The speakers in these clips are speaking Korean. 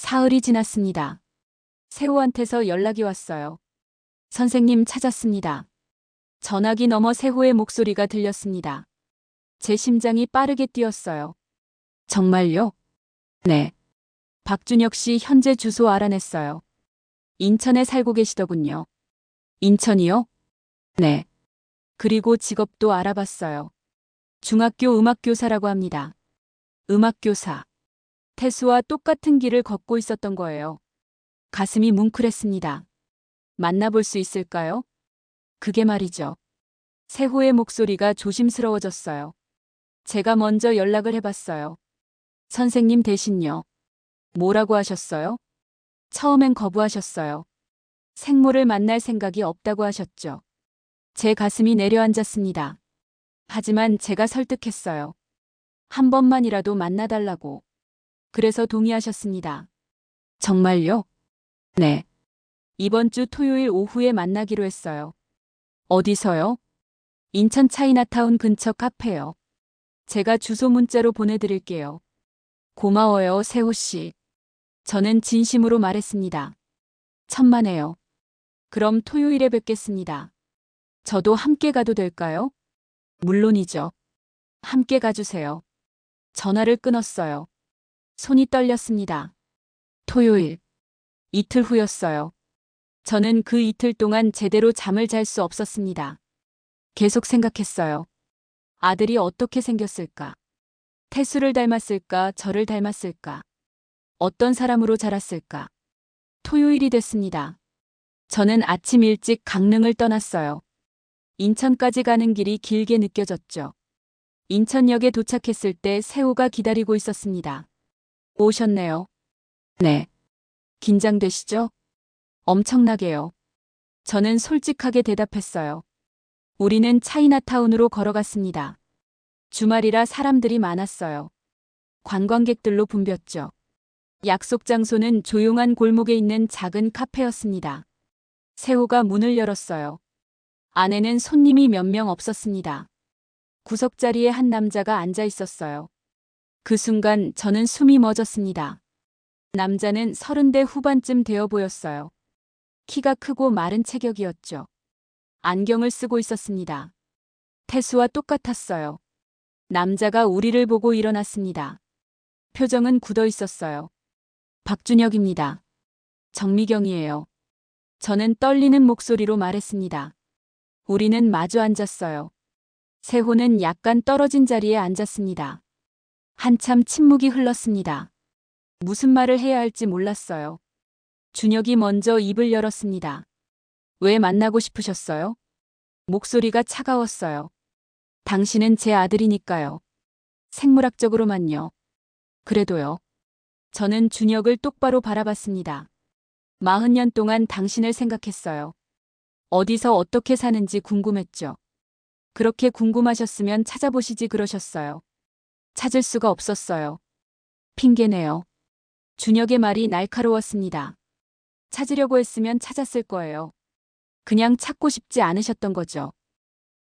사흘이 지났습니다. 세호한테서 연락이 왔어요. 선생님 찾았습니다. 전화기 너머 세호의 목소리가 들렸습니다. 제 심장이 빠르게 뛰었어요. 정말요? 네. 박준혁 씨 현재 주소 알아냈어요. 인천에 살고 계시더군요. 인천이요? 네. 그리고 직업도 알아봤어요. 중학교 음악교사라고 합니다. 음악교사. 태수와 똑같은 길을 걷고 있었던 거예요. 가슴이 뭉클했습니다. 만나볼 수 있을까요? 그게 말이죠. 세호의 목소리가 조심스러워졌어요. 제가 먼저 연락을 해봤어요. 선생님 대신요. 뭐라고 하셨어요? 처음엔 거부하셨어요. 생모를 만날 생각이 없다고 하셨죠. 제 가슴이 내려앉았습니다. 하지만 제가 설득했어요. 한 번만이라도 만나달라고. 그래서 동의하셨습니다. 정말요? 네. 이번 주 토요일 오후에 만나기로 했어요. 어디서요? 인천 차이나타운 근처 카페요. 제가 주소 문자로 보내드릴게요. 고마워요, 세호 씨. 저는 진심으로 말했습니다. 천만에요. 그럼 토요일에 뵙겠습니다. 저도 함께 가도 될까요? 물론이죠. 함께 가주세요. 전화를 끊었어요. 손이 떨렸습니다. 토요일. 이틀 후였어요. 저는 그 이틀 동안 제대로 잠을 잘 수 없었습니다. 계속 생각했어요. 아들이 어떻게 생겼을까? 태수를 닮았을까? 저를 닮았을까? 어떤 사람으로 자랐을까? 토요일이 됐습니다. 저는 아침 일찍 강릉을 떠났어요. 인천까지 가는 길이 길게 느껴졌죠. 인천역에 도착했을 때 세호가 기다리고 있었습니다. 오셨네요. 네. 긴장되시죠? 엄청나게요. 저는 솔직하게 대답했어요. 우리는 차이나타운으로 걸어갔습니다. 주말이라 사람들이 많았어요. 관광객들로 붐볐죠. 약속 장소는 조용한 골목에 있는 작은 카페였습니다. 세호가 문을 열었어요. 안에는 손님이 몇 명 없었습니다. 구석자리에 한 남자가 앉아 있었어요. 그 순간 저는 숨이 멎었습니다. 남자는 30대 후반쯤 되어 보였어요. 키가 크고 마른 체격이었죠. 안경을 쓰고 있었습니다. 태수와 똑같았어요. 남자가 우리를 보고 일어났습니다. 표정은 굳어 있었어요. 박준혁입니다. 정미경이에요. 저는 떨리는 목소리로 말했습니다. 우리는 마주 앉았어요. 세호는 약간 떨어진 자리에 앉았습니다. 한참 침묵이 흘렀습니다. 무슨 말을 해야 할지 몰랐어요. 준혁이 먼저 입을 열었습니다. 왜 만나고 싶으셨어요? 목소리가 차가웠어요. 당신은 제 아들이니까요. 생물학적으로만요. 그래도요. 저는 준혁을 똑바로 바라봤습니다. 40년 동안 당신을 생각했어요. 어디서 어떻게 사는지 궁금했죠. 그렇게 궁금하셨으면 찾아보시지 그러셨어요. 찾을 수가 없었어요. 핑계네요. 준혁의 말이 날카로웠습니다. 찾으려고 했으면 찾았을 거예요. 그냥 찾고 싶지 않으셨던 거죠.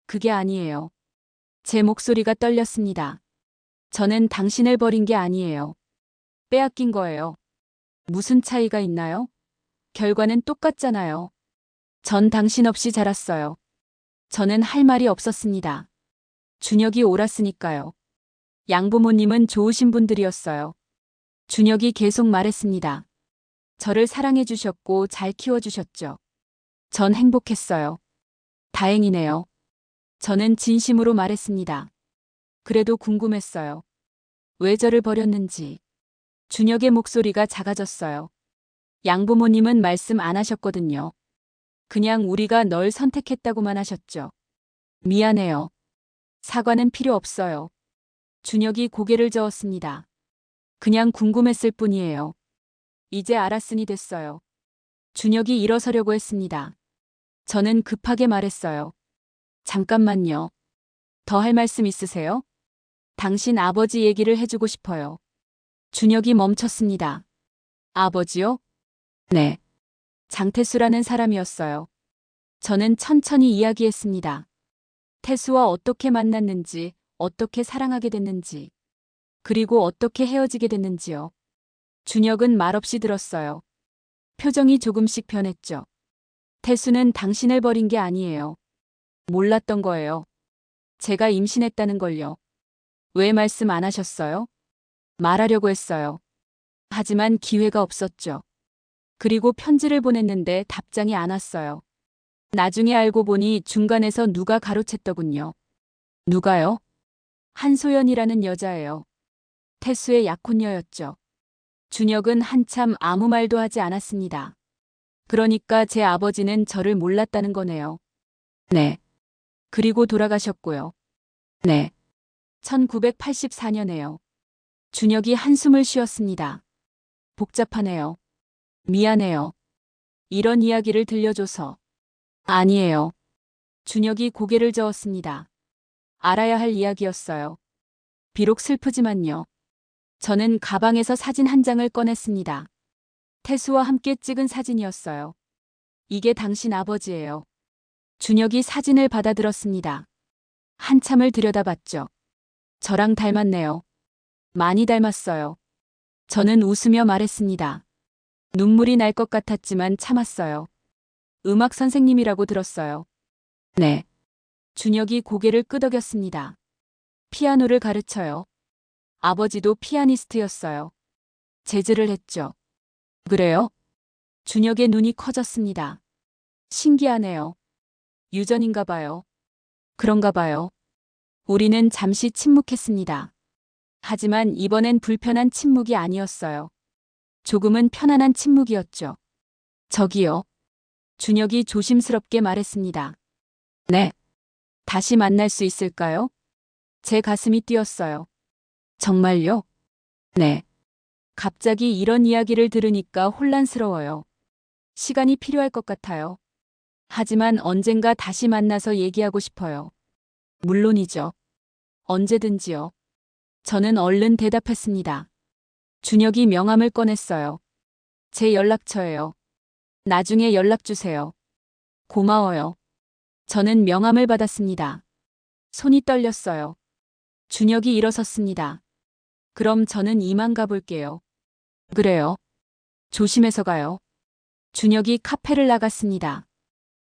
그게 아니에요. 제 목소리가 떨렸습니다. 저는 당신을 버린 게 아니에요. 빼앗긴 거예요. 무슨 차이가 있나요? 결과는 똑같잖아요. 전 당신 없이 자랐어요. 저는 할 말이 없었습니다. 준혁이 옳았으니까요. 양부모님은 좋으신 분들이었어요. 준혁이 계속 말했습니다. 저를 사랑해 주셨고 잘 키워주셨죠. 전 행복했어요. 다행이네요. 저는 진심으로 말했습니다. 그래도 궁금했어요. 왜 저를 버렸는지. 준혁의 목소리가 작아졌어요. 양부모님은 말씀 안 하셨거든요. 그냥 우리가 널 선택했다고만 하셨죠. 미안해요. 사과는 필요 없어요. 준혁이 고개를 저었습니다. 그냥 궁금했을 뿐이에요. 이제 알았으니 됐어요. 준혁이 일어서려고 했습니다. 저는 급하게 말했어요. 잠깐만요. 더 할 말씀 있으세요? 당신 아버지 얘기를 해주고 싶어요. 준혁이 멈췄습니다. 아버지요? 네. 장태수라는 사람이었어요. 저는 천천히 이야기했습니다. 태수와 어떻게 만났는지, 어떻게 사랑하게 됐는지, 그리고 어떻게 헤어지게 됐는지요. 준혁은 말없이 들었어요. 표정이 조금씩 변했죠. 태수는 당신을 버린 게 아니에요. 몰랐던 거예요. 제가 임신했다는 걸요. 왜 말씀 안 하셨어요? 말하려고 했어요. 하지만 기회가 없었죠. 그리고 편지를 보냈는데 답장이 안 왔어요. 나중에 알고 보니 중간에서 누가 가로챘더군요. 누가요? 한소연이라는 여자예요. 태수의 약혼녀였죠. 준혁은 한참 아무 말도 하지 않았습니다. 그러니까 제 아버지는 저를 몰랐다는 거네요. 네. 그리고 돌아가셨고요. 네. 1984년에요. 준혁이 한숨을 쉬었습니다. 복잡하네요. 미안해요. 이런 이야기를 들려줘서. 아니에요. 준혁이 고개를 저었습니다. 알아야 할 이야기였어요. 비록 슬프지만요. 저는 가방에서 사진 한 장을 꺼냈습니다. 태수와 함께 찍은 사진이었어요. 이게 당신 아버지예요. 준혁이 사진을 받아들었습니다. 한참을 들여다봤죠. 저랑 닮았네요. 많이 닮았어요. 저는 웃으며 말했습니다. 눈물이 날 것 같았지만 참았어요. 음악 선생님이라고 들었어요. 네. 준혁이 고개를 끄덕였습니다. 피아노를 가르쳐요. 아버지도 피아니스트였어요. 재즈를 했죠. 그래요? 준혁의 눈이 커졌습니다. 신기하네요. 유전인가 봐요. 그런가 봐요. 우리는 잠시 침묵했습니다. 하지만 이번엔 불편한 침묵이 아니었어요. 조금은 편안한 침묵이었죠. 저기요. 준혁이 조심스럽게 말했습니다. 네. 다시 만날 수 있을까요? 제 가슴이 뛰었어요. 정말요? 네. 갑자기 이런 이야기를 들으니까 혼란스러워요. 시간이 필요할 것 같아요. 하지만 언젠가 다시 만나서 얘기하고 싶어요. 물론이죠. 언제든지요. 저는 얼른 대답했습니다. 준혁이 명함을 꺼냈어요. 제 연락처예요. 나중에 연락 주세요. 고마워요. 저는 명함을 받았습니다. 손이 떨렸어요. 준혁이 일어섰습니다. 그럼 저는 이만 가볼게요. 그래요. 조심해서 가요. 준혁이 카페를 나갔습니다.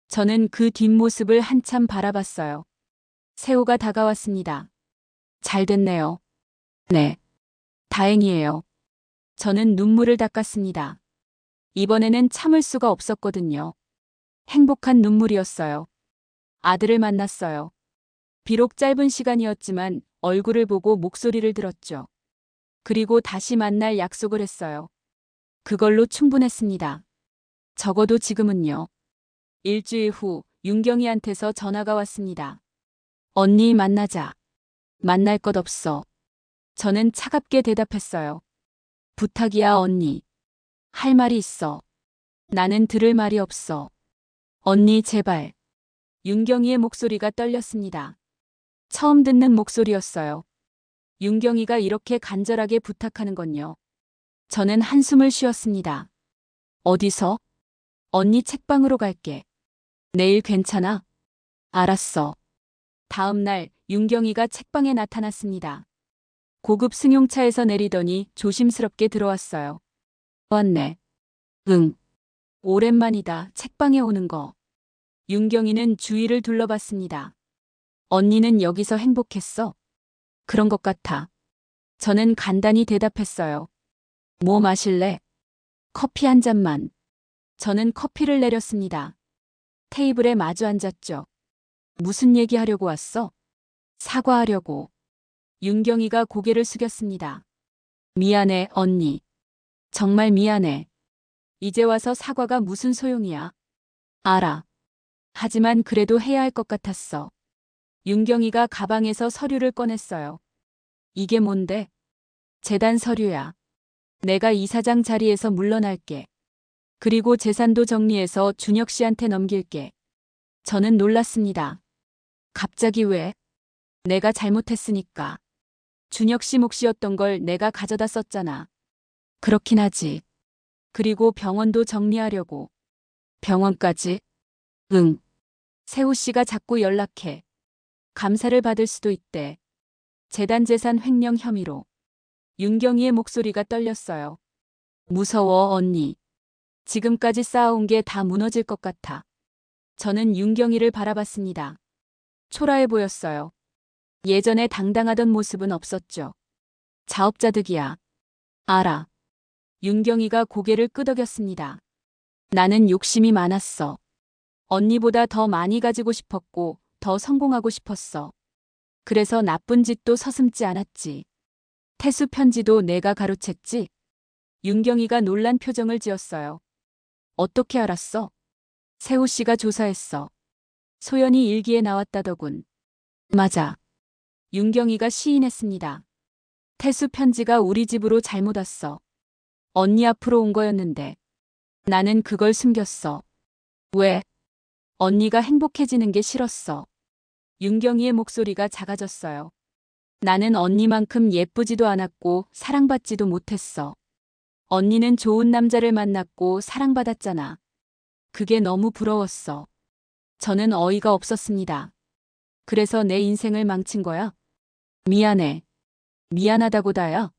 저는 그 뒷모습을 한참 바라봤어요. 세호가 다가왔습니다. 잘 됐네요. 네. 다행이에요. 저는 눈물을 닦았습니다. 이번에는 참을 수가 없었거든요. 행복한 눈물이었어요. 아들을 만났어요. 비록 짧은 시간이었지만 얼굴을 보고 목소리를 들었죠. 그리고 다시 만날 약속을 했어요. 그걸로 충분했습니다. 적어도 지금은요. 일주일 후 윤경이한테서 전화가 왔습니다. 언니 만나자. 만날 것 없어. 저는 차갑게 대답했어요. 부탁이야 언니. 할 말이 있어. 나는 들을 말이 없어. 언니 제발. 윤경이의 목소리가 떨렸습니다. 처음 듣는 목소리였어요. 윤경이가 이렇게 간절하게 부탁하는 건요. 저는 한숨을 쉬었습니다. 어디서? 언니 책방으로 갈게. 내일 괜찮아? 알았어. 다음 날 윤경이가 책방에 나타났습니다. 고급 승용차에서 내리더니 조심스럽게 들어왔어요. 왔네. 응. 오랜만이다. 책방에 오는 거. 윤경이는 주위를 둘러봤습니다. 언니는 여기서 행복했어? 그런 것 같아. 저는 간단히 대답했어요. 뭐 마실래? 커피 한 잔만. 저는 커피를 내렸습니다. 테이블에 마주 앉았죠. 무슨 얘기하려고 왔어? 사과하려고. 윤경이가 고개를 숙였습니다. 미안해, 언니. 정말 미안해. 이제 와서 사과가 무슨 소용이야. 알아. 하지만 그래도 해야 할 것 같았어. 윤경이가 가방에서 서류를 꺼냈어요. 이게 뭔데? 재단 서류야. 내가 이사장 자리에서 물러날게. 그리고 재산도 정리해서 준혁 씨한테 넘길게. 저는 놀랐습니다. 갑자기 왜? 내가 잘못했으니까. 준혁 씨 몫이었던 걸 내가 가져다 썼잖아. 그렇긴 하지. 그리고 병원도 정리하려고. 병원까지? 응. 세호 씨가 자꾸 연락해. 감사를 받을 수도 있대. 재단 재산 횡령 혐의로. 윤경이의 목소리가 떨렸어요. 무서워, 언니. 지금까지 쌓아온 게 다 무너질 것 같아. 저는 윤경이를 바라봤습니다. 초라해 보였어요. 예전에 당당하던 모습은 없었죠. 자업자득이야. 알아. 윤경이가 고개를 끄덕였습니다. 나는 욕심이 많았어. 언니보다 더 많이 가지고 싶었고, 더 성공하고 싶었어. 그래서 나쁜 짓도 서슴지 않았지. 태수 편지도 내가 가로챘지. 윤경이가 놀란 표정을 지었어요. 어떻게 알았어? 세호 씨가 조사했어. 소연이 일기에 나왔다더군. 맞아. 윤경이가 시인했습니다. 태수 편지가 우리 집으로 잘못 왔어. 언니 앞으로 온 거였는데. 나는 그걸 숨겼어. 왜? 언니가 행복해지는 게 싫었어. 윤경이의 목소리가 작아졌어요. 나는 언니만큼 예쁘지도 않았고 사랑받지도 못했어. 언니는 좋은 남자를 만났고 사랑받았잖아. 그게 너무 부러웠어. 저는 어이가 없었습니다. 그래서 내 인생을 망친 거야? 미안해. 미안하다고 다야.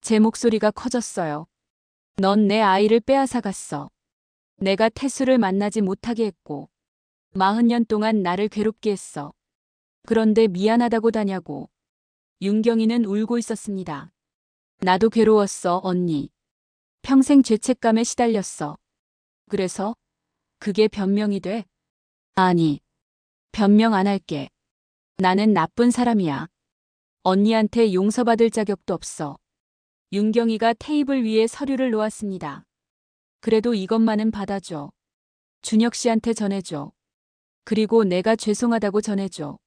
제 목소리가 커졌어요. 넌 내 아이를 빼앗아갔어. 내가 태수를 만나지 못하게 했고 40년 동안 나를 괴롭게 했어. 그런데 미안하다고 다냐고. 윤경이는 울고 있었습니다. 나도 괴로웠어, 언니. 평생 죄책감에 시달렸어. 그래서 그게 변명이 돼? 아니, 변명 안 할게. 나는 나쁜 사람이야. 언니한테 용서받을 자격도 없어. 윤경이가 테이블 위에 서류를 놓았습니다. 그래도 이것만은 받아줘. 준혁 씨한테 전해줘. 그리고 내가 죄송하다고 전해줘.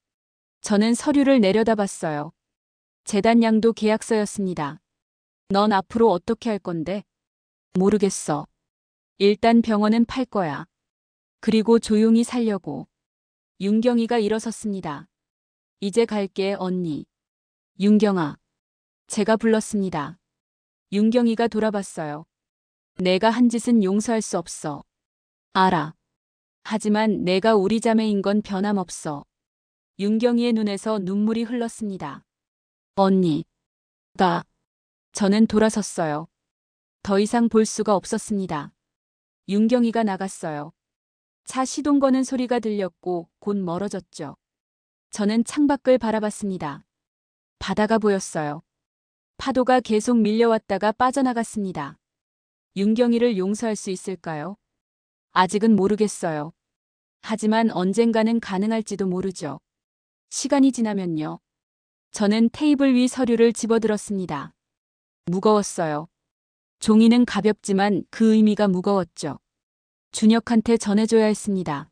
저는 서류를 내려다봤어요. 재단양도 계약서였습니다. 넌 앞으로 어떻게 할 건데? 모르겠어. 일단 병원은 팔 거야. 그리고 조용히 살려고. 윤경이가 일어섰습니다. 이제 갈게, 언니. 윤경아. 제가 불렀습니다. 윤경이가 돌아봤어요. 내가 한 짓은 용서할 수 없어. 알아. 하지만 내가 우리 자매인 건 변함없어. 윤경이의 눈에서 눈물이 흘렀습니다. 언니. 저는 돌아섰어요. 더 이상 볼 수가 없었습니다. 윤경이가 나갔어요. 차 시동 거는 소리가 들렸고 곧 멀어졌죠. 저는 창밖을 바라봤습니다. 바다가 보였어요. 파도가 계속 밀려왔다가 빠져나갔습니다. 윤경이를 용서할 수 있을까요? 아직은 모르겠어요. 하지만 언젠가는 가능할지도 모르죠. 시간이 지나면요. 저는 테이블 위 서류를 집어들었습니다. 무거웠어요. 종이는 가볍지만 그 의미가 무거웠죠. 준혁한테 전해줘야 했습니다.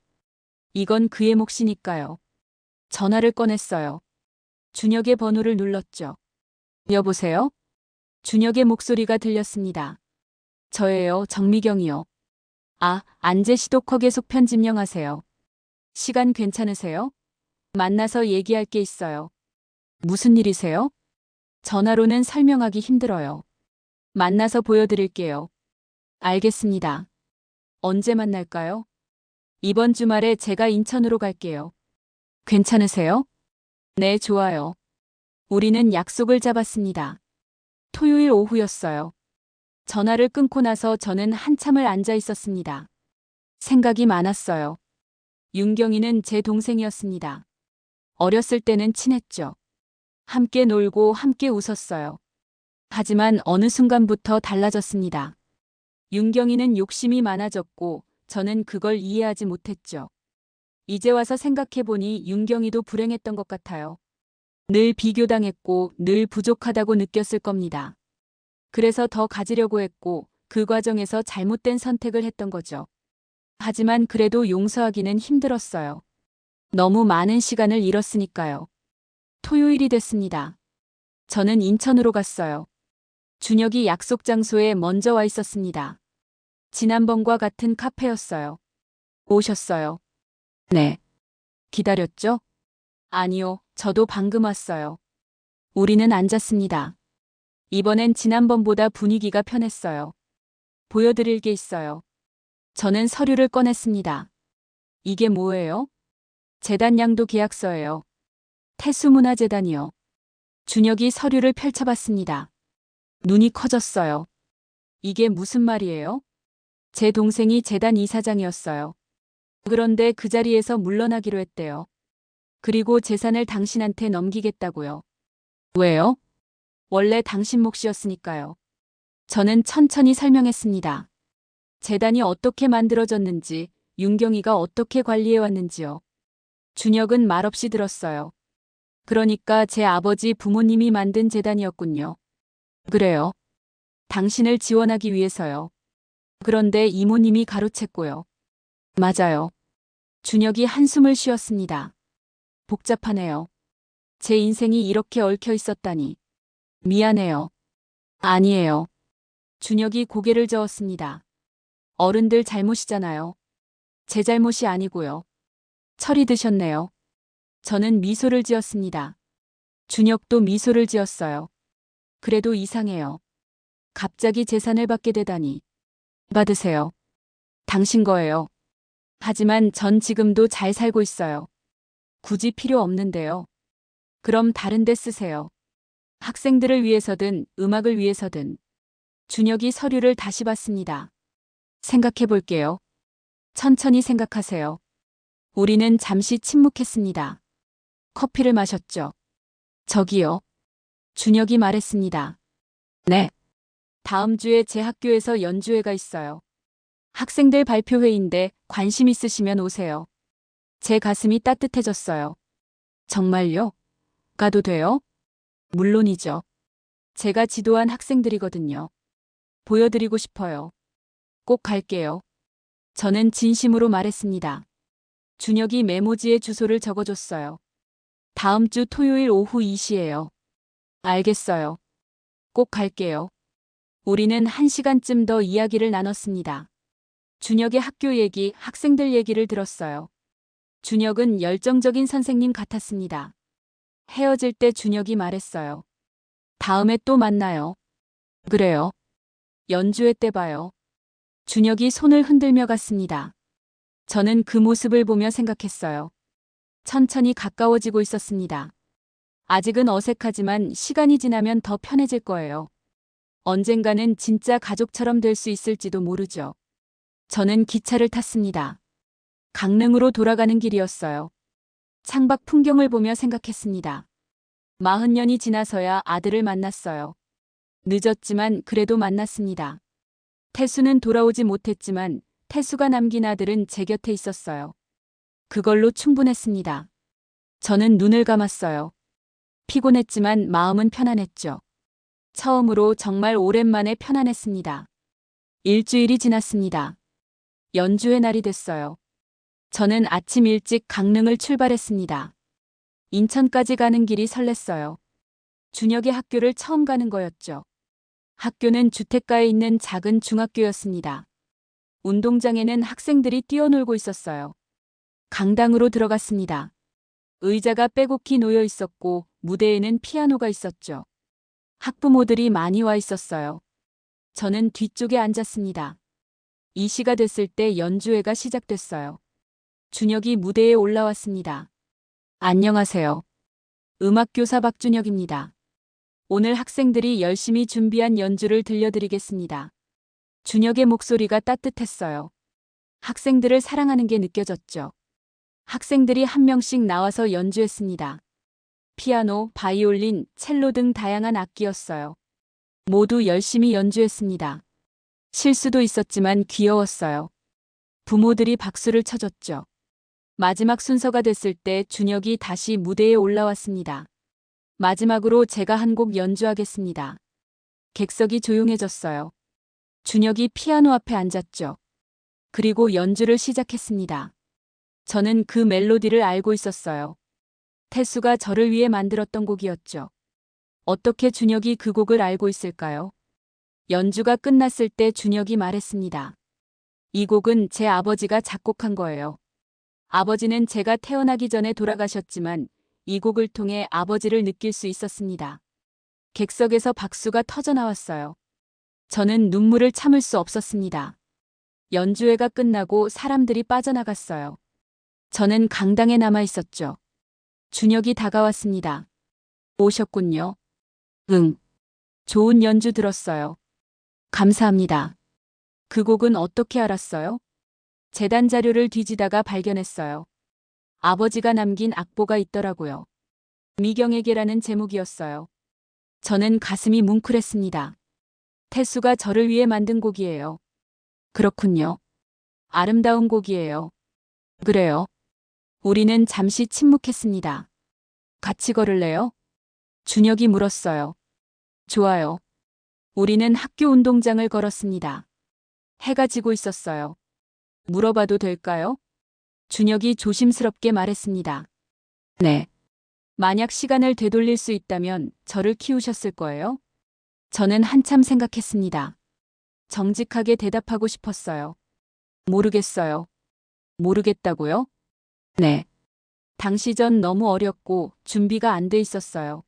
이건 그의 몫이니까요. 전화를 꺼냈어요. 준혁의 번호를 눌렀죠. 여보세요? 준혁의 목소리가 들렸습니다. 저예요, 정미경이요. 아, 안재 시도커 계속 편집령하세요. 시간 괜찮으세요? 만나서 얘기할 게 있어요. 무슨 일이세요? 전화로는 설명하기 힘들어요. 만나서 보여드릴게요. 알겠습니다. 언제 만날까요? 이번 주말에 제가 인천으로 갈게요. 괜찮으세요? 네, 좋아요. 우리는 약속을 잡았습니다. 토요일 오후였어요. 전화를 끊고 나서 저는 한참을 앉아 있었습니다. 생각이 많았어요. 윤경이는 제 동생이었습니다. 어렸을 때는 친했죠. 함께 놀고 함께 웃었어요. 하지만 어느 순간부터 달라졌습니다. 윤경이는 욕심이 많아졌고 저는 그걸 이해하지 못했죠. 이제 와서 생각해보니 윤경이도 불행했던 것 같아요. 늘 비교당했고 늘 부족하다고 느꼈을 겁니다. 그래서 더 가지려고 했고 그 과정에서 잘못된 선택을 했던 거죠. 하지만 그래도 용서하기는 힘들었어요. 너무 많은 시간을 잃었으니까요. 토요일이 됐습니다. 저는 인천으로 갔어요. 준혁이 약속 장소에 먼저 와 있었습니다. 지난번과 같은 카페였어요. 오셨어요? 네. 기다렸죠? 아니요, 저도 방금 왔어요. 우리는 앉았습니다. 이번엔 지난번보다 분위기가 편했어요. 보여드릴 게 있어요. 저는 서류를 꺼냈습니다. 이게 뭐예요? 재단양도 계약서예요. 태수문화재단이요. 준혁이 서류를 펼쳐봤습니다. 눈이 커졌어요. 이게 무슨 말이에요? 제 동생이 재단 이사장이었어요. 그런데 그 자리에서 물러나기로 했대요. 그리고 재산을 당신한테 넘기겠다고요. 왜요? 원래 당신 몫이었으니까요. 저는 천천히 설명했습니다. 재단이 어떻게 만들어졌는지, 윤경이가 어떻게 관리해왔는지요. 준혁은 말없이 들었어요. 그러니까 제 아버지 부모님이 만든 재단이었군요. 그래요. 당신을 지원하기 위해서요. 그런데 이모님이 가로챘고요. 맞아요. 준혁이 한숨을 쉬었습니다. 복잡하네요. 제 인생이 이렇게 얽혀 있었다니. 미안해요. 아니에요. 준혁이 고개를 저었습니다. 어른들 잘못이잖아요. 제 잘못이 아니고요. 철이 드셨네요. 저는 미소를 지었습니다. 준혁도 미소를 지었어요. 그래도 이상해요. 갑자기 재산을 받게 되다니. 받으세요. 당신 거예요. 하지만 전 지금도 잘 살고 있어요. 굳이 필요 없는데요. 그럼 다른 데 쓰세요. 학생들을 위해서든 음악을 위해서든. 준혁이 서류를 다시 봤습니다. 생각해 볼게요. 천천히 생각하세요. 우리는 잠시 침묵했습니다. 커피를 마셨죠. 저기요. 준혁이 말했습니다. 네. 다음 주에 제 학교에서 연주회가 있어요. 학생들 발표회인데 관심 있으시면 오세요. 제 가슴이 따뜻해졌어요. 정말요? 가도 돼요? 물론이죠. 제가 지도한 학생들이거든요. 보여드리고 싶어요. 꼭 갈게요. 저는 진심으로 말했습니다. 준혁이 메모지에 주소를 적어줬어요. 다음 주 토요일 오후 2시예요. 알겠어요. 꼭 갈게요. 우리는 1시간쯤 더 이야기를 나눴습니다. 준혁의 학교 얘기, 학생들 얘기를 들었어요. 준혁은 열정적인 선생님 같았습니다. 헤어질 때 준혁이 말했어요. 다음에 또 만나요. 그래요. 연주회 때 봐요. 준혁이 손을 흔들며 갔습니다. 저는 그 모습을 보며 생각했어요. 천천히 가까워지고 있었습니다. 아직은 어색하지만 시간이 지나면 더 편해질 거예요. 언젠가는 진짜 가족처럼 될 수 있을지도 모르죠. 저는 기차를 탔습니다. 강릉으로 돌아가는 길이었어요. 창밖 풍경을 보며 생각했습니다. 40년이 지나서야 아들을 만났어요. 늦었지만 그래도 만났습니다. 태수는 돌아오지 못했지만 태수가 남긴 아들은 제 곁에 있었어요. 그걸로 충분했습니다. 저는 눈을 감았어요. 피곤했지만 마음은 편안했죠. 처음으로 정말 오랜만에 편안했습니다. 일주일이 지났습니다. 연주회 날이 됐어요. 저는 아침 일찍 강릉을 출발했습니다. 인천까지 가는 길이 설렜어요. 준혁의 학교를 처음 가는 거였죠. 학교는 주택가에 있는 작은 중학교였습니다. 운동장에는 학생들이 뛰어놀고 있었어요. 강당으로 들어갔습니다. 의자가 빼곡히 놓여 있었고 무대에는 피아노가 있었죠. 학부모들이 많이 와 있었어요. 저는 뒤쪽에 앉았습니다. 이 시가 됐을 때 연주회가 시작됐어요. 준혁이 무대에 올라왔습니다. 안녕하세요. 음악교사 박준혁입니다. 오늘 학생들이 열심히 준비한 연주를 들려드리겠습니다. 준혁의 목소리가 따뜻했어요. 학생들을 사랑하는 게 느껴졌죠. 학생들이 한 명씩 나와서 연주했습니다. 피아노, 바이올린, 첼로 등 다양한 악기였어요. 모두 열심히 연주했습니다. 실수도 있었지만 귀여웠어요. 부모들이 박수를 쳐줬죠. 마지막 순서가 됐을 때 준혁이 다시 무대에 올라왔습니다. 마지막으로 제가 한 곡 연주하겠습니다. 객석이 조용해졌어요. 준혁이 피아노 앞에 앉았죠. 그리고 연주를 시작했습니다. 저는 그 멜로디를 알고 있었어요. 태수가 저를 위해 만들었던 곡이었죠. 어떻게 준혁이 그 곡을 알고 있을까요? 연주가 끝났을 때 준혁이 말했습니다. 이 곡은 제 아버지가 작곡한 거예요. 아버지는 제가 태어나기 전에 돌아가셨지만 이 곡을 통해 아버지를 느낄 수 있었습니다. 객석에서 박수가 터져 나왔어요. 저는 눈물을 참을 수 없었습니다. 연주회가 끝나고 사람들이 빠져나갔어요. 저는 강당에 남아 있었죠. 준혁이 다가왔습니다. 오셨군요. 응. 좋은 연주 들었어요. 감사합니다. 그 곡은 어떻게 알았어요? 재단 자료를 뒤지다가 발견했어요. 아버지가 남긴 악보가 있더라고요. 미경에게라는 제목이었어요. 저는 가슴이 뭉클했습니다. 태수가 저를 위해 만든 곡이에요. 그렇군요. 아름다운 곡이에요. 그래요. 우리는 잠시 침묵했습니다. 같이 걸을래요? 준혁이 물었어요. 좋아요. 우리는 학교 운동장을 걸었습니다. 해가 지고 있었어요. 물어봐도 될까요? 준혁이 조심스럽게 말했습니다. 네. 만약 시간을 되돌릴 수 있다면 저를 키우셨을 거예요? 저는 한참 생각했습니다. 정직하게 대답하고 싶었어요. 모르겠어요. 모르겠다고요? 네. 당시 전 너무 어렸고 준비가 안 돼 있었어요.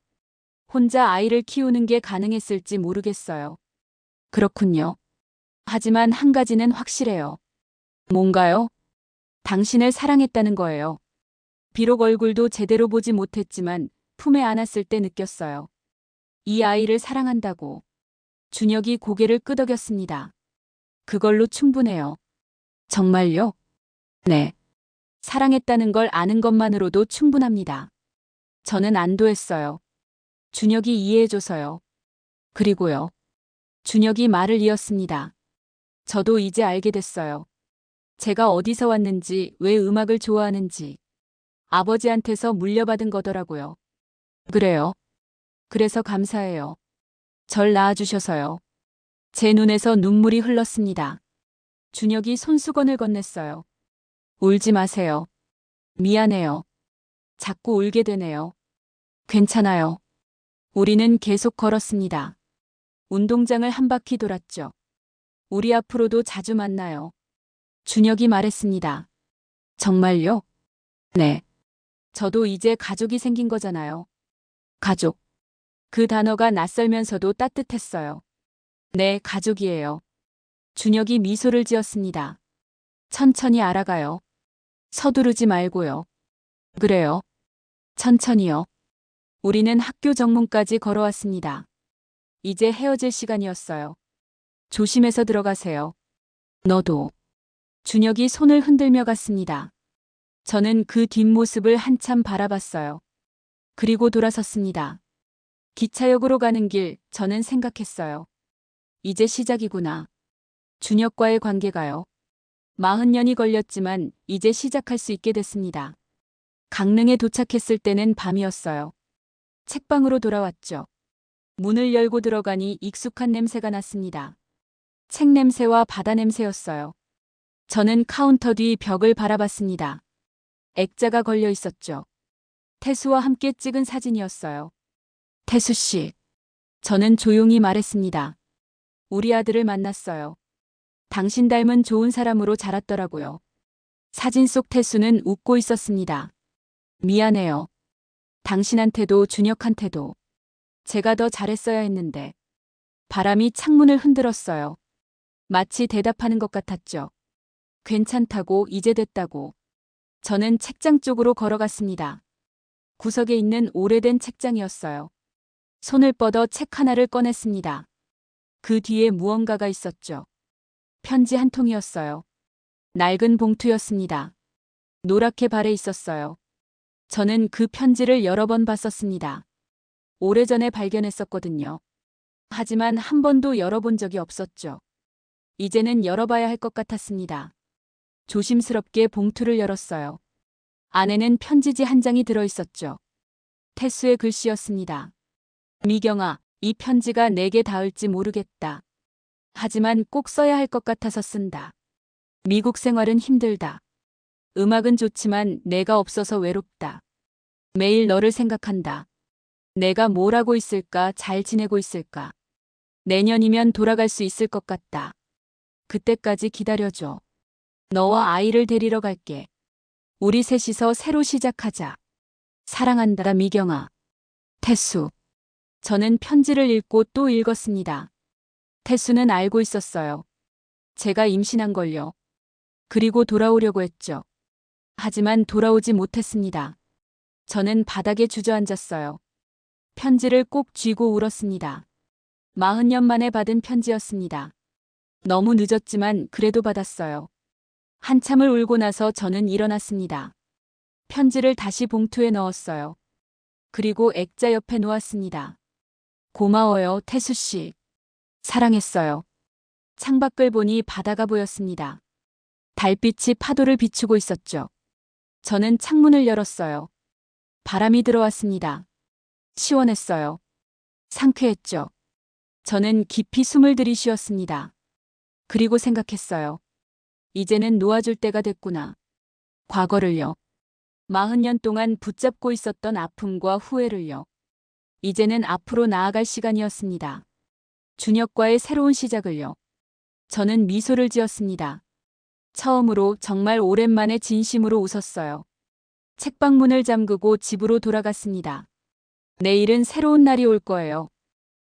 혼자 아이를 키우는 게 가능했을지 모르겠어요. 그렇군요. 하지만 한 가지는 확실해요. 뭔가요? 당신을 사랑했다는 거예요. 비록 얼굴도 제대로 보지 못했지만 품에 안았을 때 느꼈어요. 이 아이를 사랑한다고. 준혁이 고개를 끄덕였습니다. 그걸로 충분해요. 정말요? 네. 사랑했다는 걸 아는 것만으로도 충분합니다. 저는 안도했어요. 준혁이 이해해줘서요. 그리고요. 준혁이 말을 이었습니다. 저도 이제 알게 됐어요. 제가 어디서 왔는지, 왜 음악을 좋아하는지. 아버지한테서 물려받은 거더라고요. 그래요. 그래서 감사해요. 절 낳아주셔서요. 제 눈에서 눈물이 흘렀습니다. 준혁이 손수건을 건넸어요. 울지 마세요. 미안해요. 자꾸 울게 되네요. 괜찮아요. 우리는 계속 걸었습니다. 운동장을 한 바퀴 돌았죠. 우리 앞으로도 자주 만나요. 준혁이 말했습니다. 정말요? 네. 저도 이제 가족이 생긴 거잖아요. 가족. 그 단어가 낯설면서도 따뜻했어요. 네, 가족이에요. 준혁이 미소를 지었습니다. 천천히 알아가요. 서두르지 말고요. 그래요. 천천히요. 우리는 학교 정문까지 걸어왔습니다. 이제 헤어질 시간이었어요. 조심해서 들어가세요. 너도. 준혁이 손을 흔들며 갔습니다. 저는 그 뒷모습을 한참 바라봤어요. 그리고 돌아섰습니다. 기차역으로 가는 길, 저는 생각했어요. 이제 시작이구나. 준혁과의 관계가요. 40년이 걸렸지만 이제 시작할 수 있게 됐습니다. 강릉에 도착했을 때는 밤이었어요. 책방으로 돌아왔죠. 문을 열고 들어가니 익숙한 냄새가 났습니다. 책 냄새와 바다 냄새였어요. 저는 카운터 뒤 벽을 바라봤습니다. 액자가 걸려 있었죠. 태수와 함께 찍은 사진이었어요. 태수 씨. 저는 조용히 말했습니다. 우리 아들을 만났어요. 당신 닮은 좋은 사람으로 자랐더라고요. 사진 속 태수는 웃고 있었습니다. 미안해요. 당신한테도 준혁한테도. 제가 더 잘했어야 했는데. 바람이 창문을 흔들었어요. 마치 대답하는 것 같았죠. 괜찮다고, 이제 됐다고. 저는 책장 쪽으로 걸어갔습니다. 구석에 있는 오래된 책장이었어요. 손을 뻗어 책 하나를 꺼냈습니다. 그 뒤에 무언가가 있었죠. 편지 한 통이었어요. 낡은 봉투였습니다. 노랗게 발에 있었어요. 저는 그 편지를 여러 번 봤었습니다. 오래전에 발견했었거든요. 하지만 한 번도 열어본 적이 없었죠. 이제는 열어봐야 할 것 같았습니다. 조심스럽게 봉투를 열었어요. 안에는 편지지 한 장이 들어있었죠. 태수의 글씨였습니다. 미경아, 이 편지가 내게 닿을지 모르겠다. 하지만 꼭 써야 할 것 같아서 쓴다. 미국 생활은 힘들다. 음악은 좋지만 내가 없어서 외롭다. 매일 너를 생각한다. 내가 뭘 하고 있을까, 잘 지내고 있을까. 내년이면 돌아갈 수 있을 것 같다. 그때까지 기다려줘. 너와 아이를 데리러 갈게. 우리 셋이서 새로 시작하자. 사랑한다, 미경아. 태수. 저는 편지를 읽고 또 읽었습니다. 태수는 알고 있었어요. 제가 임신한 걸요. 그리고 돌아오려고 했죠. 하지만 돌아오지 못했습니다. 저는 바닥에 주저앉았어요. 편지를 꼭 쥐고 울었습니다. 40년 만에 받은 편지였습니다. 너무 늦었지만 그래도 받았어요. 한참을 울고 나서 저는 일어났습니다. 편지를 다시 봉투에 넣었어요. 그리고 액자 옆에 놓았습니다. 고마워요, 태수 씨. 사랑했어요. 창밖을 보니 바다가 보였습니다. 달빛이 파도를 비추고 있었죠. 저는 창문을 열었어요. 바람이 들어왔습니다. 시원했어요. 상쾌했죠. 저는 깊이 숨을 들이쉬었습니다. 그리고 생각했어요. 이제는 놓아줄 때가 됐구나. 과거를요. 40년 동안 붙잡고 있었던 아픔과 후회를요. 이제는 앞으로 나아갈 시간이었습니다. 준혁과의 새로운 시작을요. 저는 미소를 지었습니다. 처음으로 정말 오랜만에 진심으로 웃었어요. 책방 문을 잠그고 집으로 돌아갔습니다. 내일은 새로운 날이 올 거예요.